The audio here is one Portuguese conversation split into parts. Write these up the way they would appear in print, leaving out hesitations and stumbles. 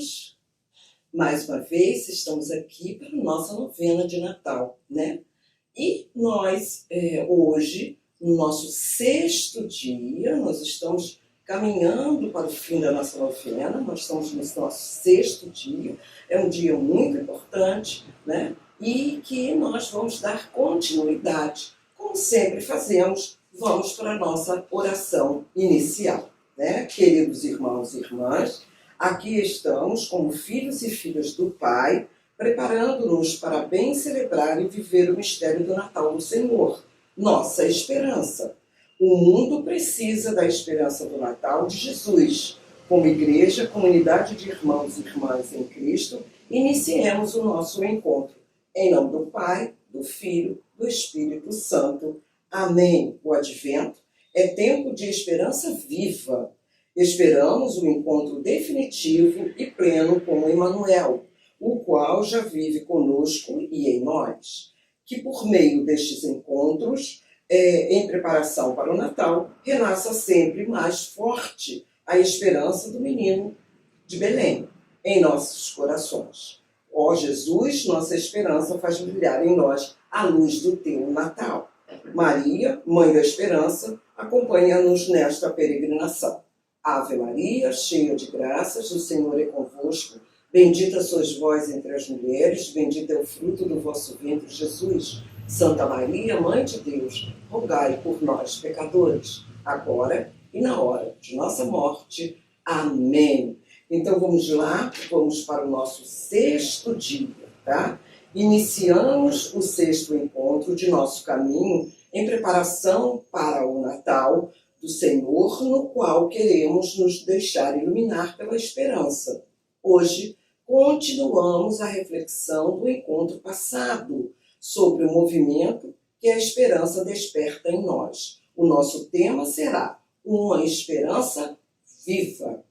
queridos, mais uma vez estamos aqui para a nossa novena de Natal, né? E nós, hoje, no nosso 6º dia, nós estamos caminhando para o fim da nossa novena, nós estamos no nosso 6º dia, é um dia muito importante, né? E que nós vamos dar continuidade, como sempre fazemos, vamos para a nossa oração inicial, né? Queridos irmãos e irmãs, aqui estamos como filhos e filhas do Pai, preparando-nos para bem celebrar e viver o mistério do Natal do Senhor, nossa esperança. O mundo precisa da esperança do Natal de Jesus. Como igreja, comunidade de irmãos e irmãs em Cristo, iniciemos o nosso encontro. Em nome do Pai, do Filho, do Espírito Santo. Amém. O Advento é tempo de esperança viva. Esperamos o encontro definitivo e pleno com Emmanuel, o qual já vive conosco e em nós. Que por meio destes encontros, em preparação para o Natal, renasça sempre mais forte a esperança do menino de Belém em nossos corações. Ó Jesus, nossa esperança faz brilhar em nós a luz do teu Natal. Maria, Mãe da Esperança, acompanha-nos nesta peregrinação. Ave Maria, cheia de graças, o Senhor é convosco. Bendita sois vós entre as mulheres, bendito é o fruto do vosso ventre, Jesus. Santa Maria, Mãe de Deus, rogai por nós, pecadores, agora e na hora de nossa morte. Amém. Então vamos lá, vamos para o nosso 6º dia, tá? Iniciamos o 6º encontro de nosso caminho em preparação para o Natal do Senhor, no qual queremos nos deixar iluminar pela esperança. Hoje, continuamos a reflexão do encontro passado sobre o movimento que a esperança desperta em nós. O nosso tema será uma esperança viva.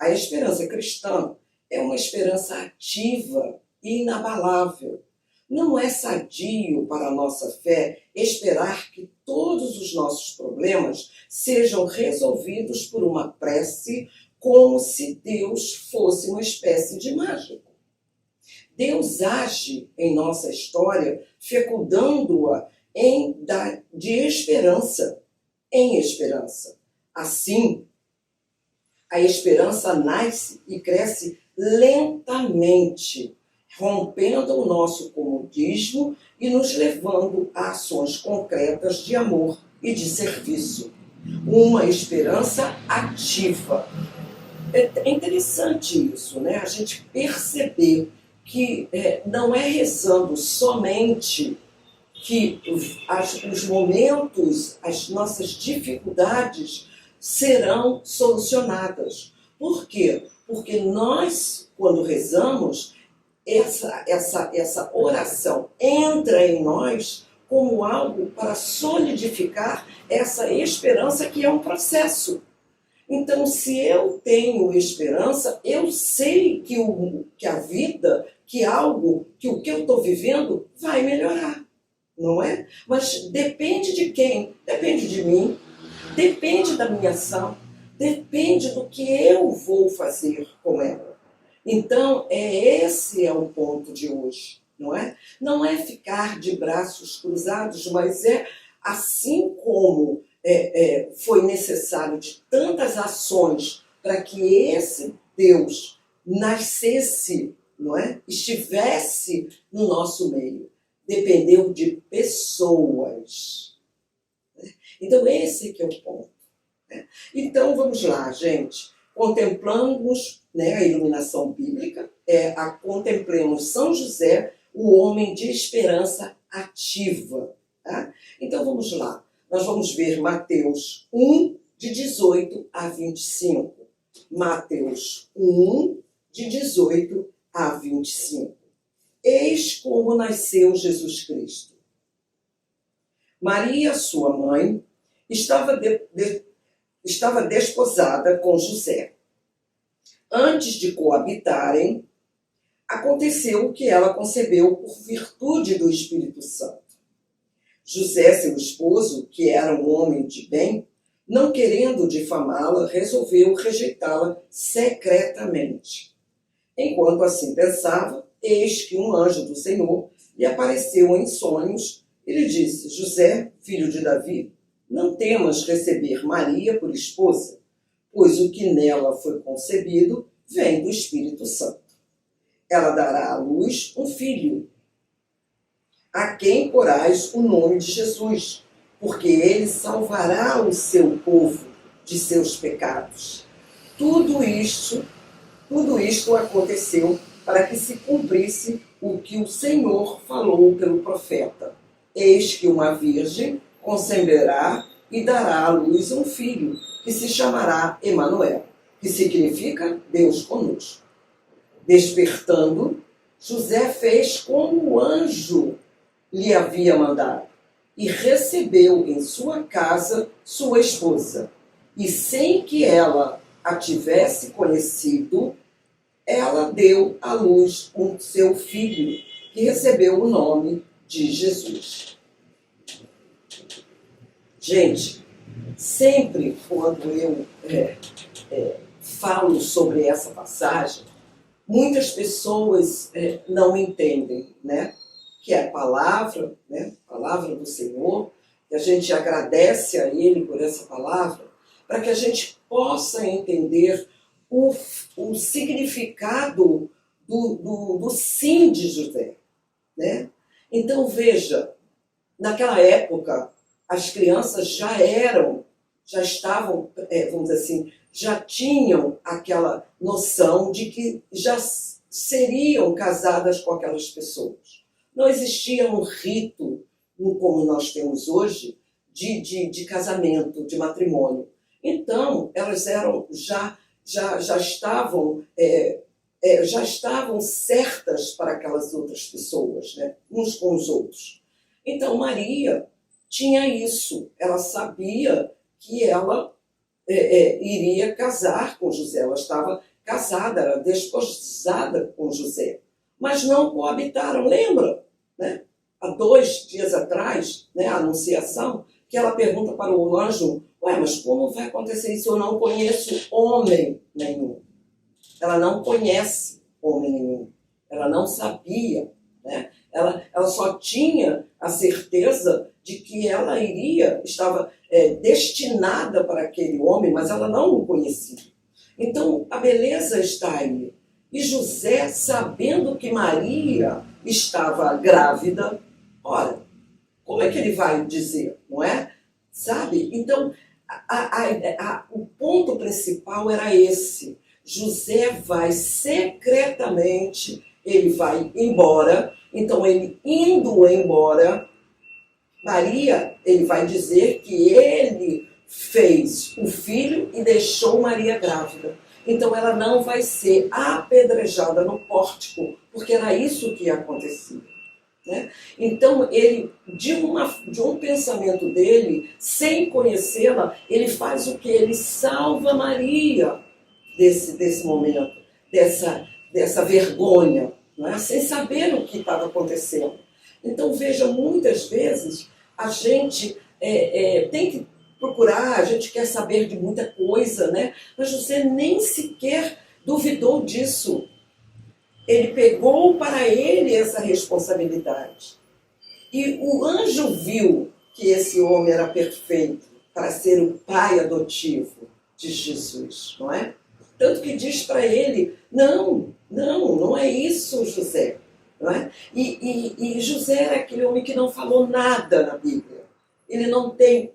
A esperança cristã é uma esperança ativa e inabalável. Não é sadio para a nossa fé esperar que todos os nossos problemas sejam resolvidos por uma prece, como se Deus fosse uma espécie de mágico. Deus age em nossa história, fecundando-a de esperança em esperança. Assim, a esperança nasce e cresce lentamente, rompendo o nosso comodismo e nos levando a ações concretas de amor e de serviço. Uma esperança ativa. É interessante isso, né? A gente perceber que não é rezando somente que os momentos, as nossas dificuldades serão solucionadas. Por quê? Porque nós, quando rezamos, essa oração entra em nós como algo para solidificar essa esperança que é um processo. Então, se eu tenho esperança, eu sei que a vida, que o que eu estou vivendo vai melhorar, não é? Mas depende de quem? Depende de mim, depende da minha ação, depende do que eu vou fazer com ela. Então, esse é o ponto de hoje, não é? Não é ficar de braços cruzados, mas é assim como foi necessário de tantas ações para que esse Deus nascesse, não é? Estivesse no nosso meio. Dependeu de pessoas. Então, esse que é o ponto. Né? Então, vamos lá, gente. Contemplamos, né, a iluminação bíblica, contemplemos São José, o homem de esperança ativa. Tá? Então, vamos lá. Nós vamos ver Mateus 1, de 18 a 25. Mateus 1, de 18 a 25. Eis como nasceu Jesus Cristo. Maria, sua mãe, estava desposada com José. Antes de coabitarem, aconteceu que ela concebeu por virtude do Espírito Santo. José, seu esposo, que era um homem de bem, não querendo difamá-la, resolveu rejeitá-la secretamente. Enquanto assim pensava, eis que um anjo do Senhor lhe apareceu em sonhos e lhe disse: José, filho de Davi, não temas receber Maria por esposa, pois o que nela foi concebido vem do Espírito Santo. Ela dará à luz um filho, a quem porás o nome de Jesus, porque ele salvará o seu povo de seus pecados. Tudo isto aconteceu para que se cumprisse o que o Senhor falou pelo profeta. Eis que uma virgem conceberá e dará à luz um filho, que se chamará Emanuel, que significa Deus conosco. Despertando, José fez como o anjo lhe havia mandado e recebeu em sua casa sua esposa. E sem que ela a tivesse conhecido, ela deu à luz um seu filho, que recebeu o nome de Jesus. Gente, sempre quando eu falo sobre essa passagem, muitas pessoas não entendem, né? Que é a palavra, né? A palavra do Senhor, e a gente agradece a Ele por essa palavra, para que a gente possa entender o significado do sim de José, né? Então, veja, naquela época, as crianças já estavam, vamos dizer assim, já tinham aquela noção de que já seriam casadas com aquelas pessoas. Não existia um rito, como nós temos hoje, de casamento, de matrimônio. Então, elas eram já estavam certas para aquelas outras pessoas, né? Uns com os outros. Então, Maria tinha isso. Ela sabia que ela iria casar com José. Ela estava casada, era desposada com José. Mas não coabitaram, lembra? Né? Há 2 dias atrás, né, a anunciação, que ela pergunta para o anjo: ué, mas como vai acontecer isso? Eu não conheço homem nenhum. Ela não conhece homem nenhum. Ela não sabia, né? Ela só tinha a certeza de que ela estava destinada para aquele homem, mas ela não o conhecia. Então, a beleza está aí. E José, sabendo que Maria estava grávida, ora, como é que ele vai dizer, não é? Sabe? Então, o ponto principal era esse. José vai secretamente, ele vai embora. Então, ele indo embora, Maria, ele vai dizer que ele fez o filho e deixou Maria grávida. Então, ela não vai ser apedrejada no pórtico, porque era isso que acontecia. Né? Então, ele, de um pensamento dele, sem conhecê-la, ele faz o que? Ele salva Maria desse momento, dessa vergonha, não é? Sem saber o que estava acontecendo. Então, veja, muitas vezes a gente tem que procurar, a gente quer saber de muita coisa, né? Mas José nem sequer duvidou disso. Ele pegou para ele essa responsabilidade. E o anjo viu que esse homem era perfeito para ser o pai adotivo de Jesus, não é? Tanto que diz para ele: não é isso, José. Não é? E José era aquele homem que não falou nada na Bíblia. Ele não tem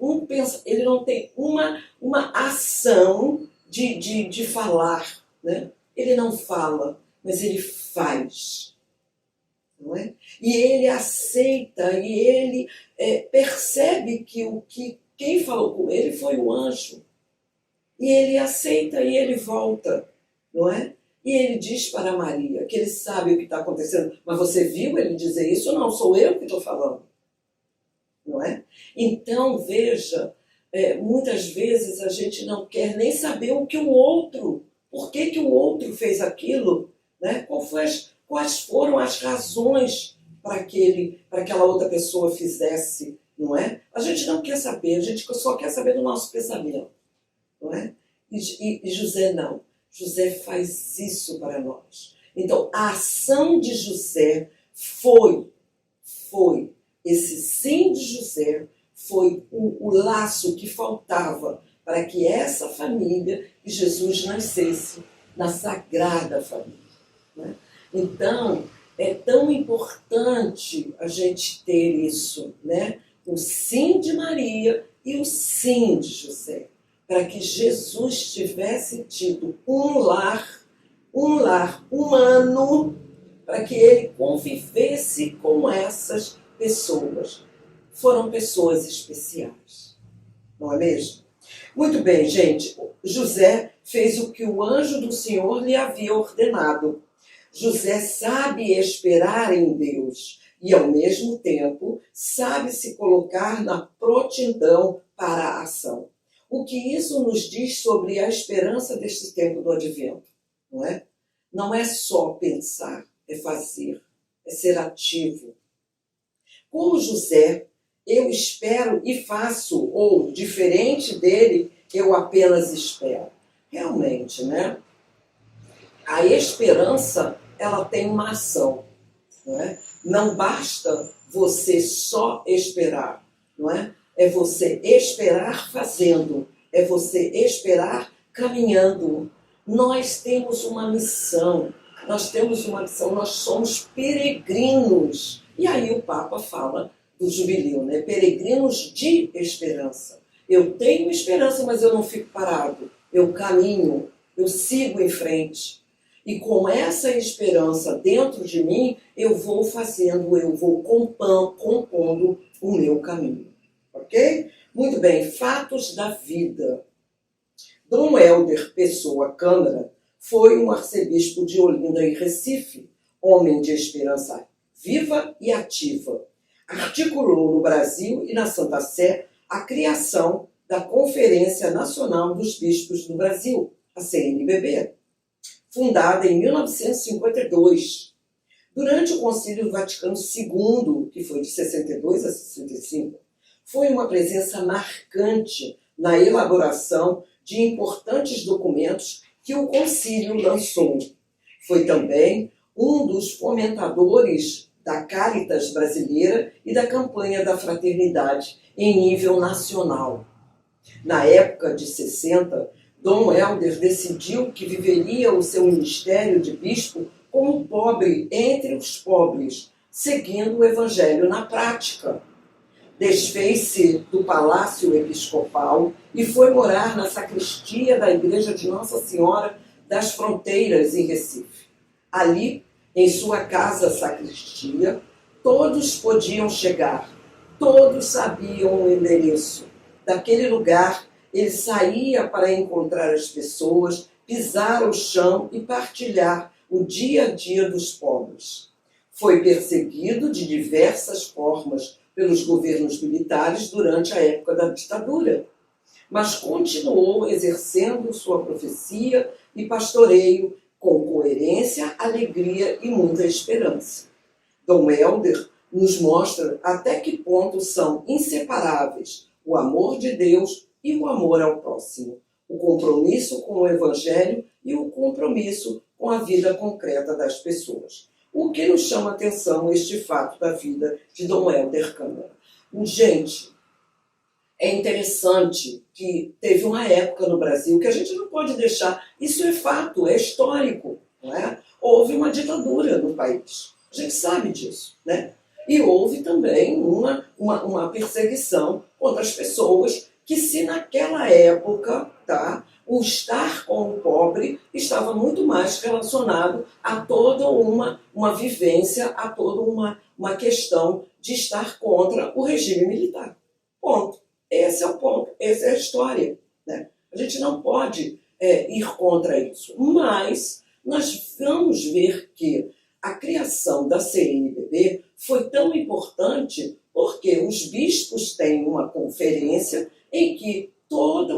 uma ação de falar. Né? Ele não fala, mas ele faz. Não é? E ele aceita, e ele percebe que quem falou com ele foi o anjo. E ele aceita e ele volta, não é? E ele diz para Maria que ele sabe o que está acontecendo. Mas você viu ele dizer isso? Não, sou eu que estou falando. Não é? Então, veja, muitas vezes a gente não quer nem saber o que o outro, por que o outro fez aquilo, né? Quais foram as razões para aquela outra pessoa fizesse, não é? A gente não quer saber, a gente só quer saber do nosso pensamento. Não é? E José não. José faz isso para nós. Então, a ação de José esse sim de José foi o laço que faltava para que essa família, que Jesus nascesse na Sagrada Família. Né? Então, é tão importante a gente ter isso, né? O sim de Maria e o sim de José, para que Jesus tivesse tido um lar humano, para que ele convivesse com essas pessoas. Foram pessoas especiais, não é mesmo? Muito bem, gente. José fez o que o anjo do Senhor lhe havia ordenado. José sabe esperar em Deus e, ao mesmo tempo, sabe se colocar na prontidão para a ação. O que isso nos diz sobre a esperança deste tempo do advento, não é? Não é só pensar, é fazer, é ser ativo. Como José, eu espero e faço, ou, diferente dele, eu apenas espero. Realmente, né? A esperança, ela tem uma ação, não é? Não basta você só esperar, não é? É você esperar fazendo, é você esperar caminhando. Nós temos uma missão, nós somos peregrinos. E aí o Papa fala do jubileu, né? Peregrinos de esperança. Eu tenho esperança, mas eu não fico parado. Eu caminho, eu sigo em frente. E com essa esperança dentro de mim, eu vou compondo o meu caminho. Ok? Muito bem, fatos da vida. Dom Helder Pessoa Câmara foi um arcebispo de Olinda e Recife, homem de esperança viva e ativa. Articulou no Brasil e na Santa Sé a criação da Conferência Nacional dos Bispos do Brasil, a CNBB, fundada em 1952. Durante o Concílio Vaticano II, que foi de 62 a 65, foi uma presença marcante na elaboração de importantes documentos que o concílio lançou. Foi também um dos fomentadores da Caritas brasileira e da campanha da fraternidade em nível nacional. Na época de 60, Dom Helder decidiu que viveria o seu ministério de bispo como pobre entre os pobres, seguindo o evangelho na prática. Desfez-se do palácio episcopal e foi morar na sacristia da igreja de Nossa Senhora das Fronteiras, em Recife. Ali, em sua casa sacristia, todos podiam chegar, todos sabiam o endereço. Daquele lugar, ele saía para encontrar as pessoas, pisar o chão e partilhar o dia a dia dos pobres. Foi perseguido de diversas formas pelos governos militares durante a época da ditadura, mas continuou exercendo sua profecia e pastoreio com coerência, alegria e muita esperança. Dom Helder nos mostra até que ponto são inseparáveis o amor de Deus e o amor ao próximo, o compromisso com o Evangelho e o compromisso com a vida concreta das pessoas. O que nos chama a atenção este fato da vida de Dom Helder Câmara? Gente, é interessante que teve uma época no Brasil que a gente não pode deixar, isso é fato, é histórico, não é? Houve uma ditadura no país, a gente sabe disso, né? E houve também uma perseguição contra as pessoas que, se naquela época, o estar com o pobre estava muito mais relacionado a toda uma vivência, a toda uma questão de estar contra o regime militar. Ponto. Esse é o ponto, essa é a história, né? A gente não pode ir contra isso, mas nós vamos ver que a criação da CNBB foi tão importante porque os bispos têm uma conferência em que toda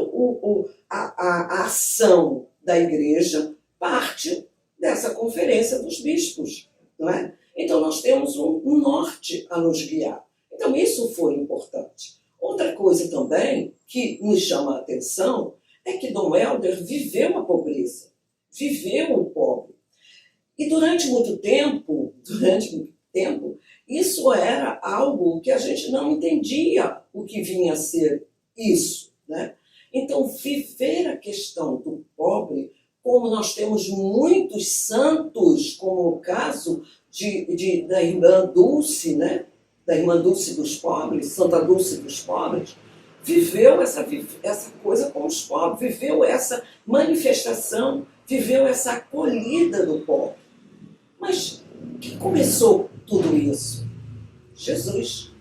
a ação da igreja parte dessa conferência dos bispos, não é? Então nós temos um norte a nos guiar. Então isso foi importante. Outra coisa também que nos chama a atenção é que Dom Helder viveu a pobreza, viveu o pobre. E durante muito tempo, isso era algo que a gente não entendia o que vinha a ser isso, né? Então, viver a questão do pobre, como nós temos muitos santos, como o caso da irmã Dulce, né? Da irmã Dulce dos pobres, Santa Dulce dos pobres, viveu essa coisa com os pobres, viveu essa manifestação, viveu essa acolhida do pobre. Mas que começou tudo isso? Jesus.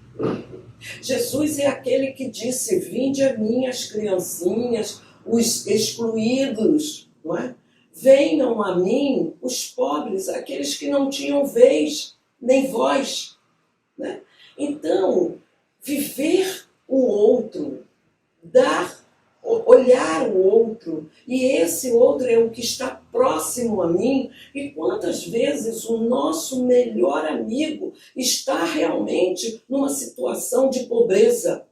Jesus é aquele que disse: vinde a mim as criancinhas, os excluídos, não é? Venham a mim os pobres, aqueles que não tinham vez nem voz, né? Então, viver o outro, olhar o outro, e esse outro é o que está próximo a mim, e quantas vezes o nosso melhor amigo está realmente numa situação de pobreza.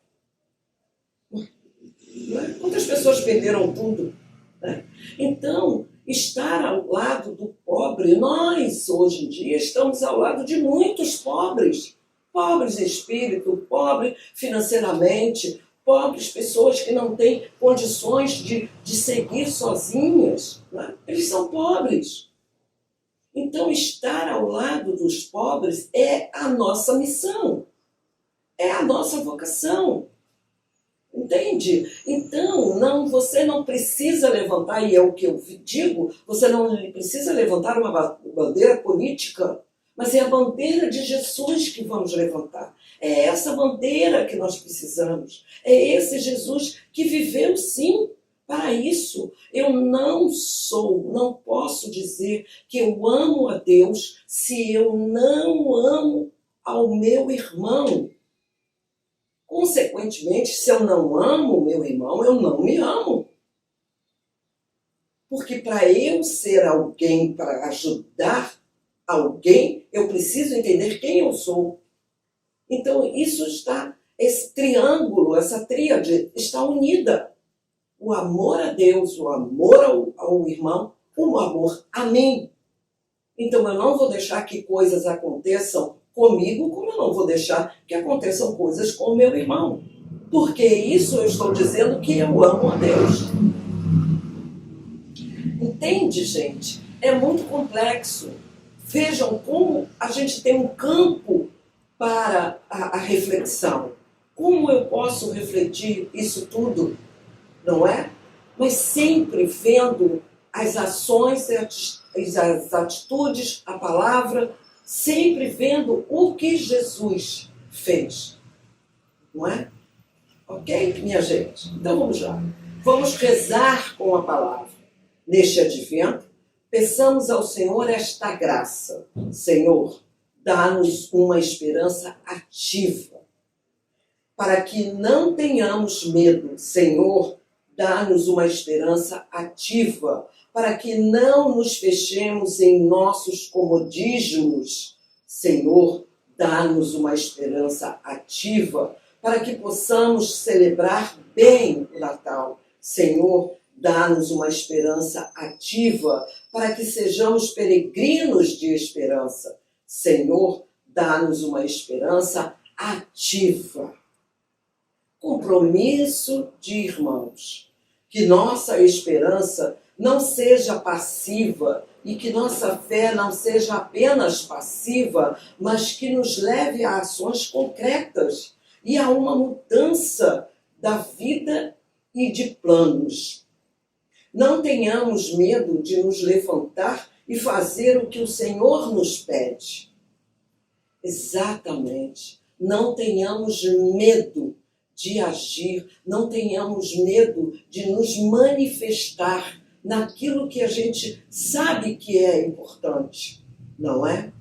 Quantas pessoas perderam tudo, né? Então, estar ao lado do pobre, nós hoje em dia estamos ao lado de muitos pobres, pobres em espírito, pobres financeiramente, pobres pessoas que não têm condições de seguir sozinhas, né? Eles são pobres. Então, estar ao lado dos pobres é a nossa missão, é a nossa vocação. Entende? Então, você não precisa levantar, e é o que eu digo, você não precisa levantar uma bandeira política, mas é a bandeira de Jesus que vamos levantar. É essa bandeira que nós precisamos. É esse Jesus que viveu, sim, para isso. Eu não posso dizer que eu amo a Deus se eu não amo ao meu irmão. Consequentemente, se eu não amo o meu irmão, eu não me amo. Porque para eu ser alguém, para ajudar alguém, eu preciso entender quem eu sou. Então, esse triângulo, essa tríade está unida. O amor a Deus, o amor ao irmão, o amor a mim. Então, eu não vou deixar que coisas aconteçam comigo, como eu não vou deixar que aconteçam coisas com o meu irmão. Porque isso eu estou dizendo que eu amo a Deus. Entende, gente? É muito complexo. Vejam como a gente tem um campo para a reflexão. Como eu posso refletir isso tudo, não é? Mas sempre vendo as ações, as atitudes, a palavra, sempre vendo o que Jesus fez, não é? Ok, minha gente? Então vamos lá. Vamos rezar com a palavra. Neste advento, peçamos ao Senhor esta graça. Senhor, dá-nos uma esperança ativa, para que não tenhamos medo. Senhor, dá-nos uma esperança ativa, para que não nos fechemos em nossos comodismos. Senhor, dá-nos uma esperança ativa, para que possamos celebrar bem o Natal. Senhor, dá-nos uma esperança ativa, para que sejamos peregrinos de esperança. Senhor, dá-nos uma esperança ativa. Compromisso de irmãos. Que nossa esperança não seja passiva e que nossa fé não seja apenas passiva, mas que nos leve a ações concretas e a uma mudança da vida e de planos. Não tenhamos medo de nos levantar e fazer o que o Senhor nos pede. Exatamente. Não tenhamos medo de agir, não tenhamos medo de nos manifestar naquilo que a gente sabe que é importante, não é?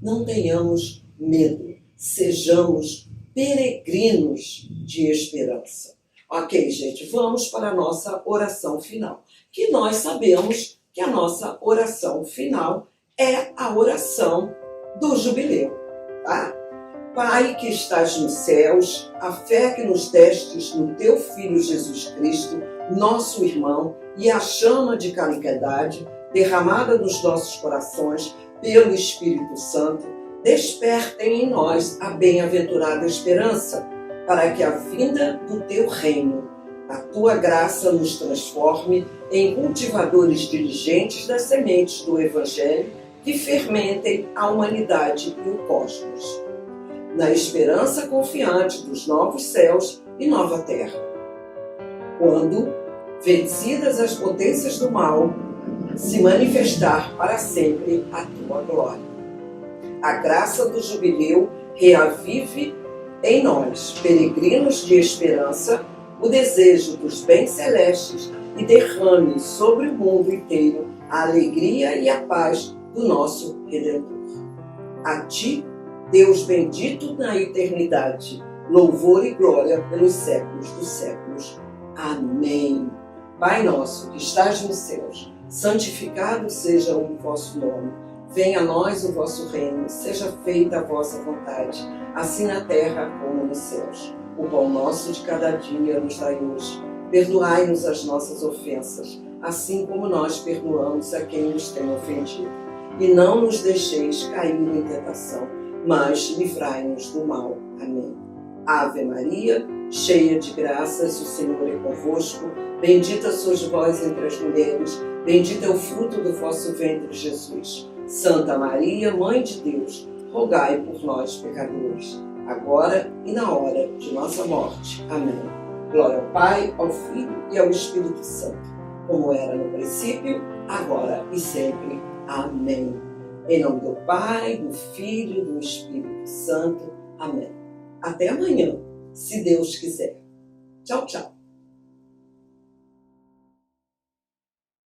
Não tenhamos medo, sejamos peregrinos de esperança. Ok, gente, vamos para a nossa oração final, que nós sabemos que a nossa oração final é a oração do jubileu, tá? Pai que estás nos céus, a fé que nos destes no teu Filho Jesus Cristo, nosso irmão, e a chama de caridade derramada nos nossos corações, pelo Espírito Santo, despertem em nós a bem-aventurada esperança, para que a vinda do teu reino, a tua graça nos transforme em cultivadores diligentes das sementes do Evangelho que fermentem a humanidade e o cosmos, na esperança confiante dos novos céus e nova terra. Quando, vencidas as potências do mal, se manifestar para sempre a tua glória. A graça do jubileu reavive em nós, peregrinos de esperança, o desejo dos bens celestes e derrame sobre o mundo inteiro a alegria e a paz do nosso Redentor. A ti, Deus bendito na eternidade, louvor e glória pelos séculos dos séculos. Amém. Pai nosso, que estás nos céus, santificado seja o vosso nome. Venha a nós o vosso reino, seja feita a vossa vontade, assim na terra como nos céus. O pão nosso de cada dia nos dai hoje. Perdoai-nos as nossas ofensas, assim como nós perdoamos a quem nos tem ofendido. E não nos deixeis cair em tentação, mas livrai-nos do mal. Amém. Ave Maria, cheia de graças, o Senhor é convosco. Bendita sois vós entre as mulheres, bendito é o fruto do vosso ventre, Jesus. Santa Maria, Mãe de Deus, rogai por nós, pecadores, agora e na hora de nossa morte. Amém. Glória ao Pai, ao Filho e ao Espírito Santo, como era no princípio, agora e sempre. Amém. Em nome do Pai, do Filho e do Espírito Santo. Amém. Até amanhã, se Deus quiser. Tchau, tchau.